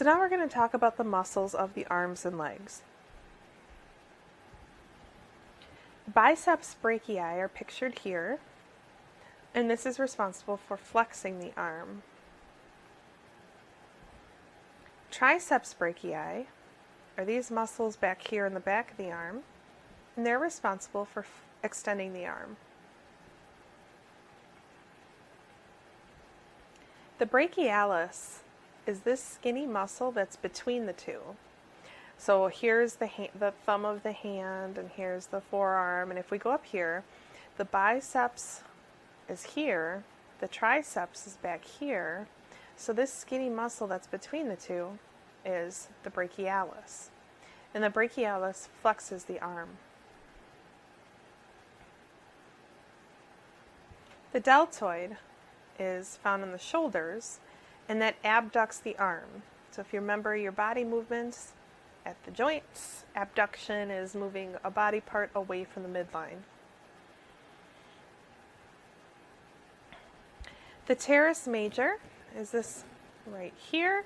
So now we're going to talk about the muscles of the arms and legs. Biceps brachii are pictured here, and this is responsible for flexing the arm. Triceps brachii are these muscles back here in the back of the arm, and they're responsible for extending the arm. The brachialis is this skinny muscle that's between the two. So here's the thumb of the hand, and here's the forearm, and if we go up here, the biceps is here, the triceps is back here, so this skinny muscle that's between the two is the brachialis, and the brachialis flexes the arm. The deltoid is found in the shoulders, and that abducts the arm. So if you remember your body movements at the joints, abduction is moving a body part away from the midline. The teres major is this right here,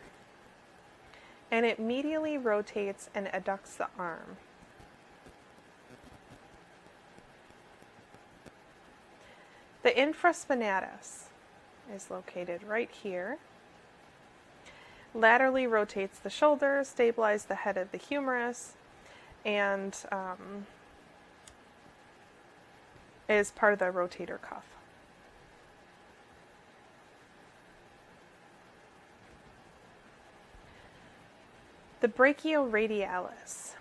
and it medially rotates and adducts the arm. The infraspinatus is located right here. Laterally rotates the shoulder, stabilizes the head of the humerus, and is part of the rotator cuff. The brachioradialis.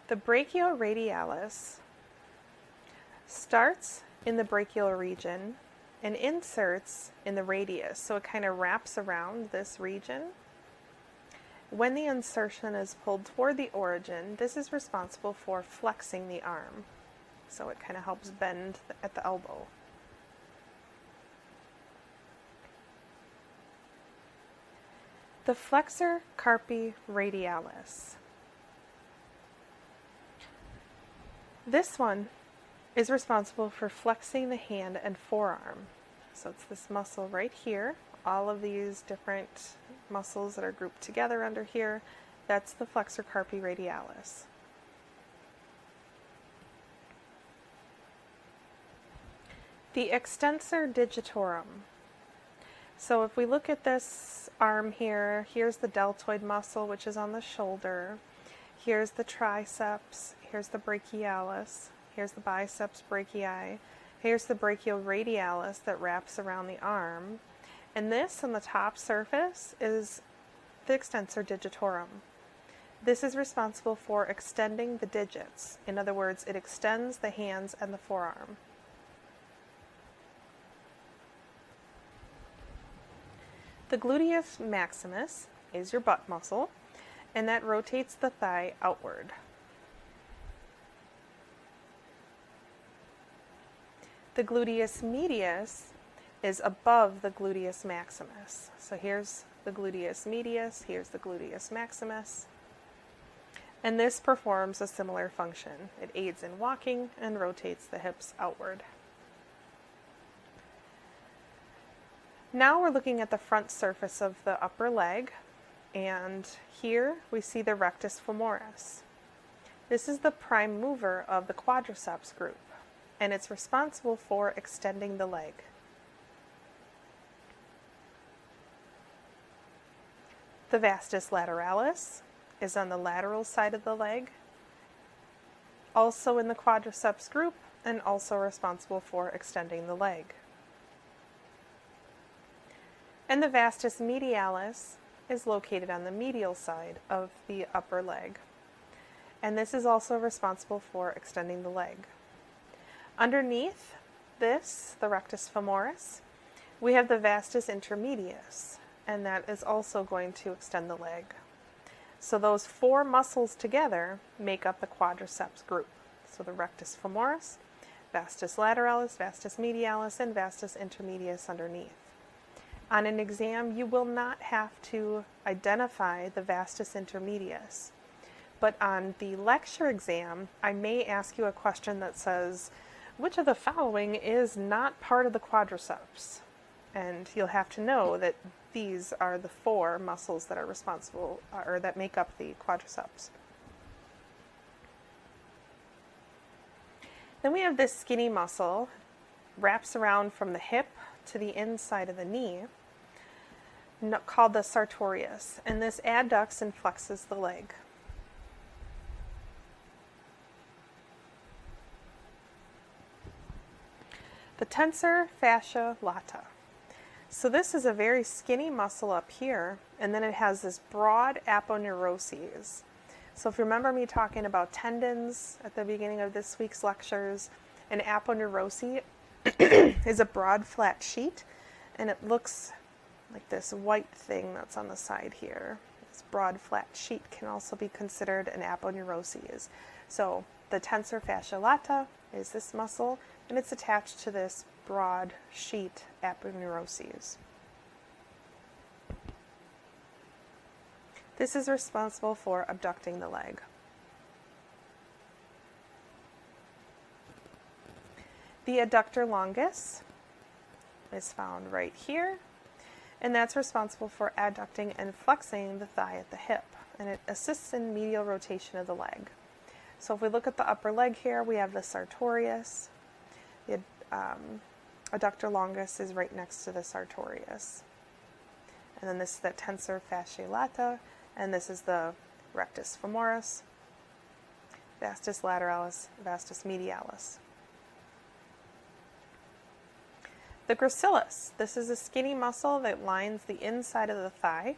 The brachioradialis starts in the brachial region and inserts in the radius, so it kind of wraps around this region. When the insertion is pulled toward the origin, this is responsible for flexing the arm, so it kind of helps bend at the elbow. The flexor carpi radialis. This one is responsible for flexing the hand and forearm. So it's this muscle right here, all of these different muscles that are grouped together under here, that's the flexor carpi radialis. The extensor digitorum. So if we look at this arm here, here's the deltoid muscle, which is on the shoulder. Here's the triceps, here's the brachialis, here's the biceps brachii, here's the brachioradialis that wraps around the arm. And this on the top surface is the extensor digitorum. This is responsible for extending the digits. In other words, it extends the hands and the forearm. The gluteus maximus is your butt muscle, and that rotates the thigh outward. The gluteus medius is above the gluteus maximus. So here's the gluteus medius, here's the gluteus maximus. And this performs a similar function. It aids in walking and rotates the hips outward. Now we're looking at the front surface of the upper leg, and here we see the rectus femoris. This is the prime mover of the quadriceps group, and it's responsible for extending the leg. The vastus lateralis is on the lateral side of the leg, also in the quadriceps group, and also responsible for extending the leg. And the vastus medialis is located on the medial side of the upper leg, and this is also responsible for extending the leg. Underneath this, the rectus femoris, we have the vastus intermedius, and that is also going to extend the leg. So those four muscles together make up the quadriceps group. So the rectus femoris, vastus lateralis, vastus medialis, and vastus intermedius underneath. On an exam, you will not have to identify the vastus intermedius, but on the lecture exam, I may ask you a question that says, which of the following is not part of the quadriceps? And you'll have to know that these are the 4 muscles that are responsible, or that make up the quadriceps. Then we have this skinny muscle, wraps around from the hip to the inside of the knee, called the sartorius, and this adducts and flexes the leg. The tensor fascia lata. So this is a very skinny muscle up here, and then it has this broad aponeuroses. So if you remember me talking about tendons at the beginning of this week's lectures, an aponeurosis is a broad flat sheet, and it looks like this white thing that's on the side here. This broad flat sheet can also be considered an aponeurosis. So the tensor fascia lata is this muscle, and it's attached to this broad sheet aponeurosis. This is responsible for abducting the leg. The adductor longus is found right here, and that's responsible for adducting and flexing the thigh at the hip, and it assists in medial rotation of the leg. So if we look at the upper leg here, we have the sartorius. The adductor longus is right next to the sartorius. And then this is the tensor fasciae lata, and this is the rectus femoris, vastus lateralis, vastus medialis. The gracilis, this is a skinny muscle that lines the inside of the thigh.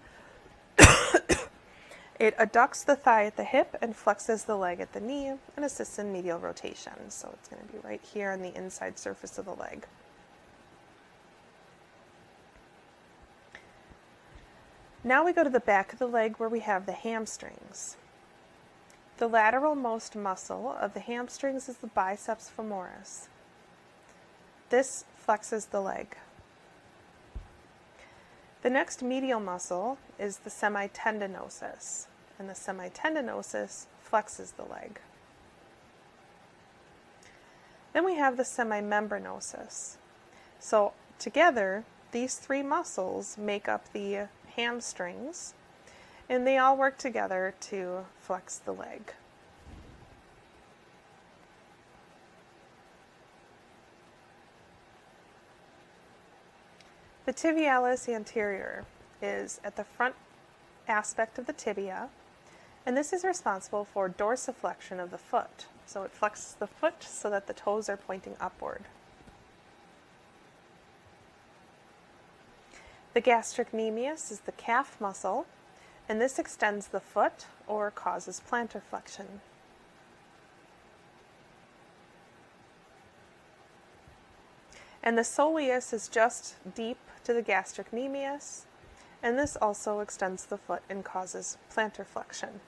It adducts the thigh at the hip and flexes the leg at the knee and assists in medial rotation. So it's going to be right here on the inside surface of the leg. Now we go to the back of the leg where we have the hamstrings. The lateralmost muscle of the hamstrings is the biceps femoris. This flexes the leg. The next medial muscle is the semitendinosus, and the semitendinosus flexes the leg. Then we have the semimembranosus. So together, these 3 muscles make up the hamstrings, and they all work together to flex the leg. The tibialis anterior is at the front aspect of the tibia, and this is responsible for dorsiflexion of the foot. So it flexes the foot so that the toes are pointing upward. The gastrocnemius is the calf muscle, and this extends the foot or causes plantar flexion. And the soleus is just deep to the gastrocnemius, and this also extends the foot and causes plantar flexion.